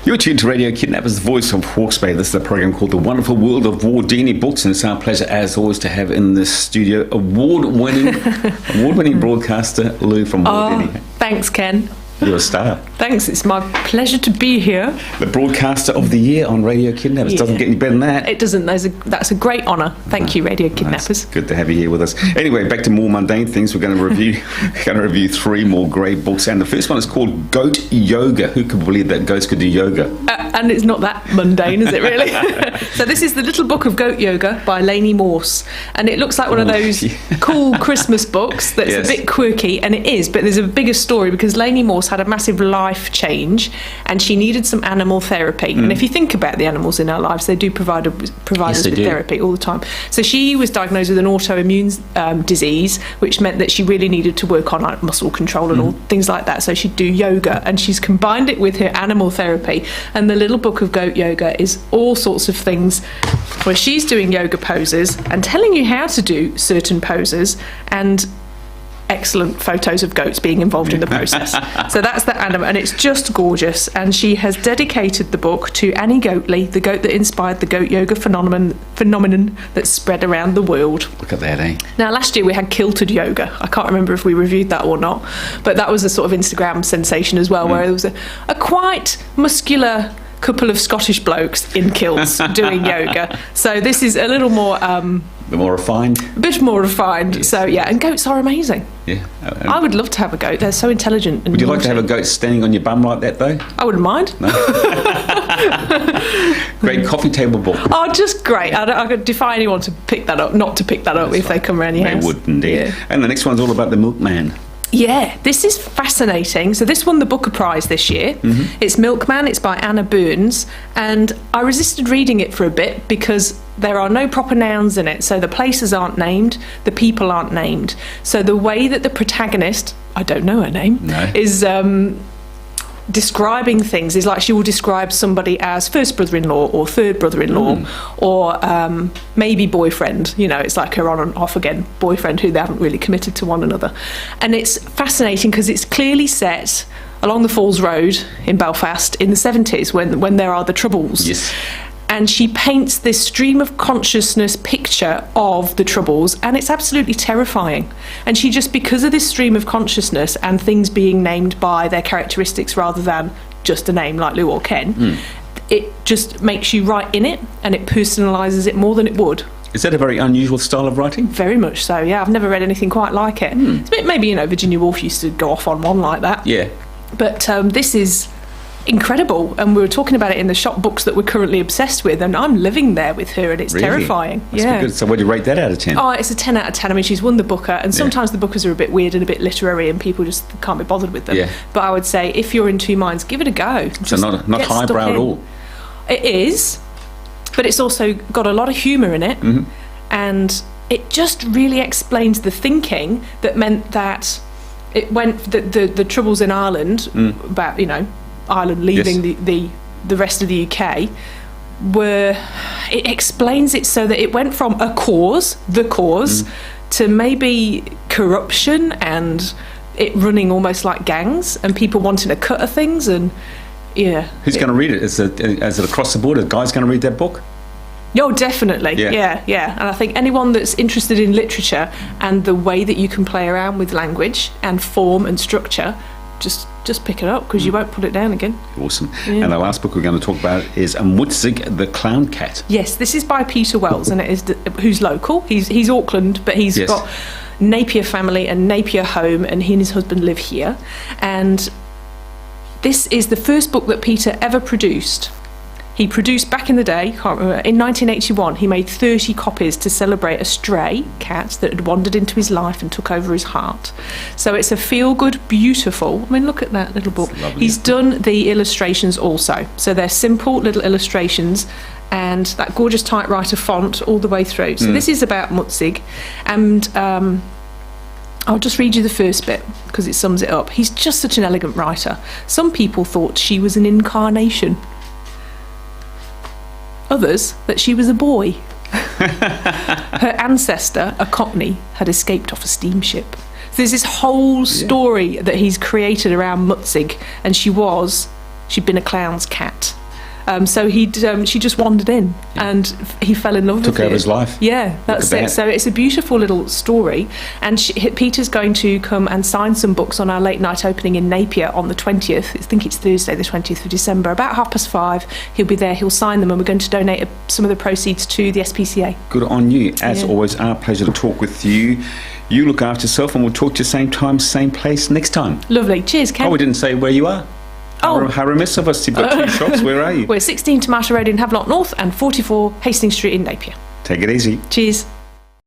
You're tuned to Radio Kidnappers, the voice of Hawke's Bay. This is a program called The Wonderful World of Wardini Books, and it's our pleasure, as always, to have in this studio award-winning broadcaster Lou from Wardini. Oh, thanks, Ken. You're a star. Thanks, it's my pleasure to be here. The broadcaster of the year on Radio Kidnappers. Doesn't get any better than that. It doesn't. That's a great honour. Thank you, Radio Kidnappers. Good to have you here with us. Anyway, back to more mundane things. We're going to review three more great books, and the first one is called Goat Yoga. Who could believe that goats could do yoga? And it's not that mundane, is it really? So this is The Little Book of Goat Yoga by Lainey Morse, and it looks like one of those cool Christmas books that's a bit quirky, and it is, but there's a bigger story because Lainey Morse had a massive life change and she needed some animal therapy. And if you think about the animals in our lives, they do provide us with therapy all the time. So she was diagnosed with an autoimmune disease, which meant that she really needed to work on muscle control and all things like that. So she'd do yoga, and she's combined it with her animal therapy. And The Little Book of Goat Yoga is all sorts of things where she's doing yoga poses and telling you how to do certain poses, and excellent photos of goats being involved in the process. So that's the animal, and it's just gorgeous. And she has dedicated the book to Annie Goatley, the goat that inspired the goat yoga phenomenon that spread around the world. Look at that, eh? Now, last year we had kilted yoga. I can't remember if we reviewed that or not, but that was a sort of Instagram sensation as well, where there was a quite muscular couple of Scottish blokes in kilts doing yoga. So this is a little more a bit more refined. Yes. So yeah, and goats are amazing. Yeah. I would love to have a goat. They're so intelligent. And would you like to have a goat standing on your bum like that, though? I wouldn't mind. No? Great coffee table book. Oh, just great. I could defy anyone to pick that up, not to pick that up. That's if they come around your house. They would indeed. Yeah. And the next one's all about the Milkman. Yeah, this is fascinating. So this won the Booker Prize this year. It's Milkman, it's by Anna Burns, and I resisted reading it for a bit because there are no proper nouns in it. So the places aren't named, the people aren't named. So the way that the protagonist, I don't know her name, is describing things is like she will describe somebody as first brother-in-law or third brother-in-law or maybe boyfriend. You know, it's like her on and off again boyfriend who they haven't really committed to one another. And it's fascinating because it's clearly set along the Falls Road in Belfast in the 70s when there are the Troubles. Yes. And she paints this stream of consciousness picture of the Troubles, and it's absolutely terrifying. And she just, because of this stream of consciousness and things being named by their characteristics rather than just a name like Lou or Ken, it just makes you right in it, and it personalises it more than it would. Is that a very unusual style of writing? Very much so, yeah. I've never read anything quite like it. It's a bit, maybe, Virginia Woolf used to go off on one like that. Yeah. But this is incredible, and we were talking about it in the shop books that we're currently obsessed with, and I'm living there with her, and it's terrifying. That's good. So what do you rate that out of 10? Oh, it's a 10 out of 10. I mean, she's won the Booker, and sometimes the Bookers are a bit weird and a bit literary and people just can't be bothered with them. But I would say if you're in two minds, give it a go. So not highbrow at all? It is, but it's also got a lot of humour in it, and it just really explains the thinking that meant that it went the Troubles in Ireland about Ireland leaving the rest of the UK, where it explains it so that it went from the cause to maybe corruption and it running almost like gangs and people wanting a cut of things. And who's going to read it? Is it across the board? Are guys going to read that book? Oh, definitely. Yeah. And I think anyone that's interested in literature and the way that you can play around with language and form and structure, just pick it up because you won't put it down again. Awesome. Yeah. And the last book we're going to talk about is Mutzig, the Clown Cat. Yes, this is by Peter Wells, and it is who's local. He's Auckland, but he's got Napier family and Napier home, and he and his husband live here. And this is the first book that Peter ever produced. He produced back in the day, can't remember, in 1981, he made 30 copies to celebrate a stray cat that had wandered into his life and took over his heart. So it's a feel-good, beautiful, I mean, look at that little book. He's done the illustrations also. So they're simple little illustrations and that gorgeous typewriter font all the way through. So this is about Mutzig, and I'll just read you the first bit because it sums it up. He's just such an elegant writer. Some people thought she was an incarnation. Others that she was a boy. Her ancestor, a Cockney, had escaped off a steamship. There's this whole story that he's created around Mutzig, and she'd been a clown's cat. So she just wandered in, and he fell in love with it. Took over his life. Yeah, that's it. So it's a beautiful little story. And Peter's going to come and sign some books on our late night opening in Napier on the 20th. I think it's Thursday, the 20th of December. About 5:30, he'll be there. He'll sign them, and we're going to donate some of the proceeds to the SPCA. Good on you. As always, our pleasure to talk with you. You look after yourself, and we'll talk to you same time, same place next time. Lovely. Cheers, Ken. Oh, we didn't say where you are. Oh. How remiss of us. You've got 2 shops. Where are you? We're 16 Tomato Road in Havelock North and 44 Hastings Street in Napier. Take it easy. Cheers.